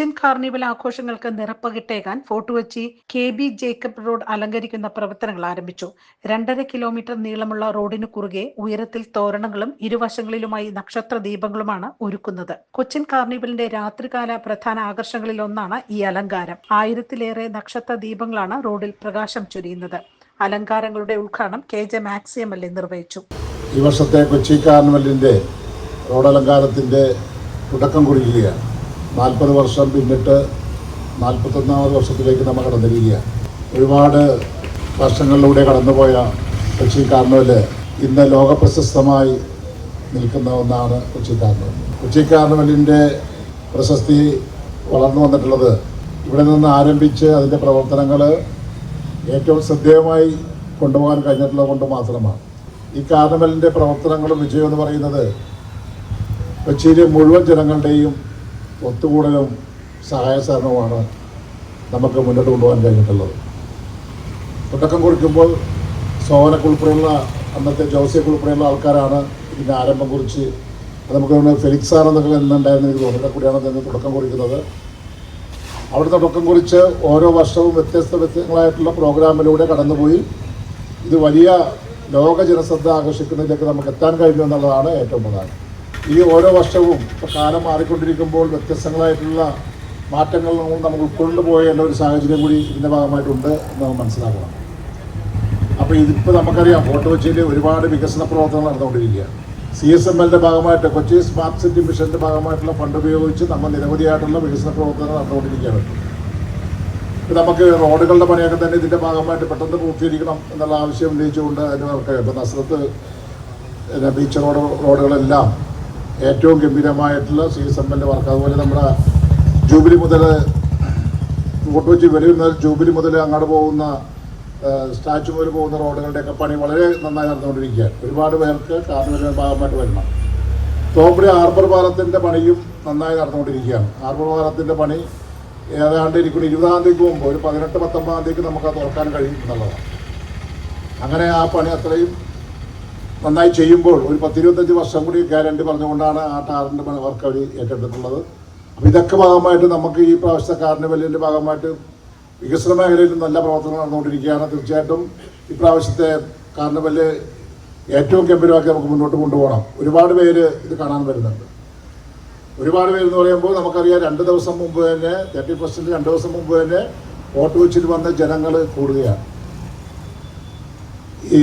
Cochin carnival ആഘോഷങ്ങൾക്ക് നിറപ്പകിട്ടേകാൻ Fort Kochi KB Jacob road അലങ്കരിക്കുന്ന പ്രവർത്തനങ്ങൾ ആരംഭിച്ചു. 2.5 കിലോമീറ്റർ നീളമുള്ള റോഡിനു കുറുകെ ഉയരത്തിൽ തോരണങ്ങളും ഇരുവശങ്ങളിലുമായി നക്ഷത്ര ദീപങ്ങളുമാണ് ഒരുക്കുന്നത്. കൊച്ചിൻ കാർണിവലിന്റെ രാത്രികാല പ്രധാന ആകർഷണങ്ങളിൽ ഒന്നാണ് ഈ അലങ്കാരം. 1000-ലേറെ നക്ഷത്ര ദീപങ്ങളാണ് റോഡിൽ പ്രകാശം ചൊരിയുന്നത്. അലങ്കാരങ്ങളുടെ ഉദ്ഘാടനം KJ മാക്സി MLA നിർവഹിച്ചു. ഈ വർഷത്തെ കൊച്ചി കാർണിവലിന്റെ റോഡലങ്കാരത്തിന്റെ തുടക്കം കുറിക്കുകയാണ്. 40 വർഷം പിന്നിട്ട് 41ാമത് വർഷത്തിലേക്ക് നമ്മൾ കടന്നിരിക്കുകയാണ്. ഒരുപാട് വർഷങ്ങളിലൂടെ കടന്നുപോയ കൊച്ചി കാർണിവല് ഇന്ന് ലോകപ്രശസ്തമായി നിൽക്കുന്ന ഒന്നാണ് കൊച്ചി കാർണിവൽ. കൊച്ചി കാർണിവലിൻ്റെ പ്രശസ്തി വളർന്നു വന്നിട്ടുള്ളത് ഇവിടെ നിന്ന് ആരംഭിച്ച് അതിൻ്റെ പ്രവർത്തനങ്ങൾ ഏറ്റവും ശ്രദ്ധേയമായി കൊണ്ടുപോകാൻ കഴിഞ്ഞിട്ടുള്ളത് കൊണ്ട് മാത്രമാണ്. ഈ കാർണിവലിൻ്റെ പ്രവർത്തനങ്ങളും വിജയം എന്ന് പറയുന്നത് കൊച്ചിയിലെ മുഴുവൻ ജനങ്ങളുടെയും ഒത്തുകൂടലും സഹായ സഹകരണവുമാണ് നമുക്ക് മുന്നോട്ട് കൊണ്ടുപോകാൻ കഴിഞ്ഞിട്ടുള്ളത്. തുടക്കം കുറിക്കുമ്പോൾ സോനക്ക് ഉൾപ്പെടെയുള്ള അന്നത്തെ ജോസിയൊക്കെ ഉൾപ്പെടെയുള്ള ആൾക്കാരാണ് ഇതിൻ്റെ ആരംഭം കുറിച്ച്. അത് നമുക്ക് ഫെലിക്സ് സാർ എന്നൊക്കെ എന്നുണ്ടായിരുന്നു എനിക്ക് തോന്നുന്നത് കൂടിയാണ് അതിന് തുടക്കം കുറിക്കുന്നത്. അവിടെ തുടക്കം കുറിച്ച് ഓരോ വർഷവും വ്യത്യസ്തങ്ങളായിട്ടുള്ള പ്രോഗ്രാമിലൂടെ കടന്നുപോയി ഇത് വലിയ ലോക ജനശ്രദ്ധ ആകർഷിക്കുന്നതിലേക്ക് നമുക്ക് എത്താൻ കഴിഞ്ഞു എന്നുള്ളതാണ് ഏറ്റവും പ്രധാനം. ഈ ഓരോ വർഷവും ഇപ്പോൾ കാലം മാറിക്കൊണ്ടിരിക്കുമ്പോൾ വ്യത്യസ്തങ്ങളായിട്ടുള്ള മാറ്റങ്ങൾ നമ്മൾ ഉൾക്കൊണ്ടുപോയേണ്ട ഒരു സാഹചര്യം കൂടി ഇതിൻ്റെ ഭാഗമായിട്ടുണ്ട് എന്ന് നമ്മൾ മനസ്സിലാക്കണം. അപ്പോൾ ഇതിപ്പോൾ നമുക്കറിയാം ഫോർട്ട് കൊച്ചിയിൽ ഒരുപാട് വികസന പ്രവർത്തനങ്ങൾ നടന്നുകൊണ്ടിരിക്കുകയാണ്. CSMLൻ്റെ ഭാഗമായിട്ട് കൊച്ചി സ്മാർട്ട് സിറ്റി മിഷൻ്റെ ഭാഗമായിട്ടുള്ള ഫണ്ട് ഉപയോഗിച്ച് നമ്മൾ നിരവധിയായിട്ടുള്ള വികസന പ്രവർത്തനങ്ങൾ നടന്നുകൊണ്ടിരിക്കുകയാണ്. ഇപ്പോൾ നമുക്ക് റോഡുകളുടെ പണിയൊക്കെ തന്നെ ഇതിൻ്റെ ഭാഗമായിട്ട് പെട്ടെന്ന് പൂർത്തീകരിക്കണം എന്നുള്ള ആവശ്യം ഉന്നയിച്ചുകൊണ്ട് അതിന് നമുക്ക് ഇപ്പോൾ നസ്രത്ത് ബീച്ച് റോഡുകളെല്ലാം ഏറ്റവും ഗംഭീരമായിട്ടുള്ള CSMLൻ്റെ വർക്ക്. അതുപോലെ നമ്മുടെ ജൂബിലി മുതൽ ഫോർട്ട് കൊച്ചി വലിയ ജൂബിലി മുതൽ അങ്ങോട്ട് പോകുന്ന സ്റ്റാച്ചു മുതൽ പോകുന്ന റോഡുകളുടെയൊക്കെ പണി വളരെ നന്നായി നടന്നുകൊണ്ടിരിക്കുകയാണ്. ഒരുപാട് പേർക്ക് കാർണിവലിൻ്റെ ഭാഗമായിട്ട് വരണം. തോപ്പടി ഹാർബർ പാലത്തിൻ്റെ പണിയും നന്നായി നടന്നുകൊണ്ടിരിക്കുകയാണ്. ഹാർബർ പാലത്തിൻ്റെ പണി ഏതാണ്ട് ഇരിക്കുന്ന 20-ാം തീയതിക്ക് മുമ്പ് ഒരു 18-19-ാം തീയതിക്ക് നമുക്ക് അത് തുറക്കാൻ കഴിയും എന്നുള്ളതാണ്. അങ്ങനെ ആ പണി അത്രയും നന്നായി ചെയ്യുമ്പോൾ ഒരു 10-25 വർഷം കൂടി ഗ്യാരണ്ടി പറഞ്ഞുകൊണ്ടാണ് ആ ടാറിൻ്റെ വർക്ക് അവർ ഏറ്റെടുത്തിട്ടുള്ളത്. അപ്പോൾ ഇതൊക്കെ ഭാഗമായിട്ട് നമുക്ക് ഈ പ്രാവശ്യത്തെ കാർണിവലിൻ്റെ ഭാഗമായിട്ട് വികസന മേഖലയിൽ നല്ല പ്രവർത്തനങ്ങൾ നടന്നുകൊണ്ടിരിക്കുകയാണ്. തീർച്ചയായിട്ടും ഇപ്രാവശ്യത്തെ കാർണിവല് ഏറ്റവും ഗംഭീരമാക്കി നമുക്ക് മുന്നോട്ട് കൊണ്ടുപോകണം. ഒരുപാട് പേര് ഇത് കാണാൻ വരുന്നുണ്ട്. ഒരുപാട് പേരെന്ന് പറയുമ്പോൾ നമുക്കറിയാം 2 ദിവസം മുമ്പ് തന്നെ 30% 2 ദിവസം മുമ്പ് തന്നെ ഫോർട്ട് കൊച്ചിയിൽ വന്ന ജനങ്ങൾ കൂടുകയാണ്. ഈ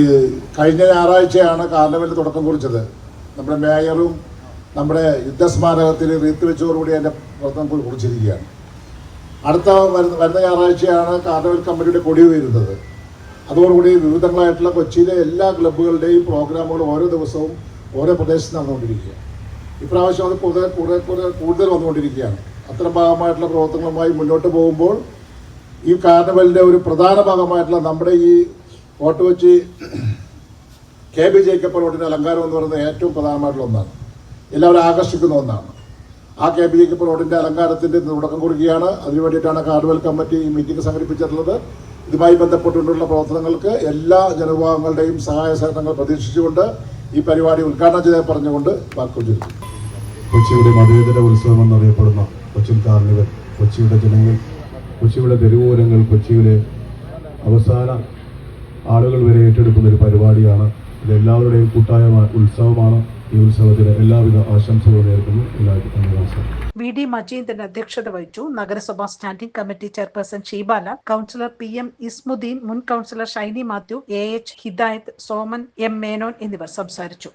കഴിഞ്ഞ ഞായറാഴ്ചയാണ് കാർണിവലിന് തുടക്കം കുറിച്ചത്. നമ്മുടെ മേയറും നമ്മുടെ യുദ്ധസ്മാരകത്തിൽ റീത്ത് വെച്ചതോടുകൂടി അതിൻ്റെ പ്രവർത്തനം കുറിച്ചിരിക്കുകയാണ്. അടുത്ത വരുന്ന ഞായറാഴ്ചയാണ് കാർണിവൽ കമ്മിറ്റിയുടെ കൊടി ഉയരുന്നത്. അതോടുകൂടി വിവിധങ്ങളായിട്ടുള്ള കൊച്ചിയിലെ എല്ലാ ക്ലബ്ബുകളുടെയും പ്രോഗ്രാമുകൾ ഓരോ ദിവസവും ഓരോ പ്രദേശത്ത് നടന്നുകൊണ്ടിരിക്കുക. ഇപ്രാവശ്യം അത് കൂടുതൽ വന്നുകൊണ്ടിരിക്കുകയാണ്. അത്തരം ഭാഗമായിട്ടുള്ള പ്രവർത്തനങ്ങളുമായി മുന്നോട്ട് പോകുമ്പോൾ ഈ കാർണിവലിൻ്റെ ഒരു പ്രധാന ഭാഗമായിട്ടുള്ള നമ്മുടെ ഈ ഫോർട്ട് കൊച്ചി KB ജേക്കബ് റോഡിൻ്റെ അലങ്കാരം എന്ന് പറയുന്നത് ഏറ്റവും പ്രധാനമായിട്ടുള്ള ഒന്നാണ്. എല്ലാവരും ആകർഷിക്കുന്ന ഒന്നാണ്. ആ KB ജേക്കബ് റോഡിൻ്റെ അലങ്കാരത്തിൻ്റെ തുടക്കം കുറിക്കുകയാണ്. അതിനു വേണ്ടിയിട്ടാണ് കാർണിവൽ കമ്മിറ്റി ഈ മീറ്റിംഗ് സംഘടിപ്പിച്ചിട്ടുള്ളത്. ഇതുമായി ബന്ധപ്പെട്ടുകൊണ്ടുള്ള പ്രവർത്തനങ്ങൾക്ക് എല്ലാ ജനവിഭാഗങ്ങളുടെയും സഹായ സഹകരണങ്ങൾ പ്രതീക്ഷിച്ചുകൊണ്ട് ഈ പരിപാടി ഉദ്ഘാടനം ചെയ്ത് പറഞ്ഞുകൊണ്ട് വാക്കുചൊല്ലി. കൊച്ചിയുടെ മതേതര ഉത്സവം എന്നറിയപ്പെടുന്ന കൊച്ചിൻ കാർണിവൽ, കൊച്ചിയുടെ ജനങ്ങൾ, കൊച്ചിയുടെ തെരുവോരങ്ങൾ, കൊച്ചിയിലെ അവസാന ആളുകൾ വരെ ഏറ്റെടുക്കുന്ന ഒരു പരിപാടിയാണ്. ഇതെല്ലാവരുടെയും കൂട്ടായ ഉത്സവമാണ്. ഈ ഉത്സവത്തിന് എല്ലാവിധ ആശംസകളും നേർക്കുന്നു. എല്ലാവർക്കും നമസ്കാരം. VD മജീന്ദ്രൻ അധ്യക്ഷത വഹിച്ചു. നഗരസഭാ standing committee chairperson Sheebala, councillor PM Ismuddin, മുൻ കൗൺസിലർ ഷൈനി മാത്യു, AH ഹിദായത്ത്, സോമൻ M മേനോൻ എന്നിവർ സംസാരിച്ചു.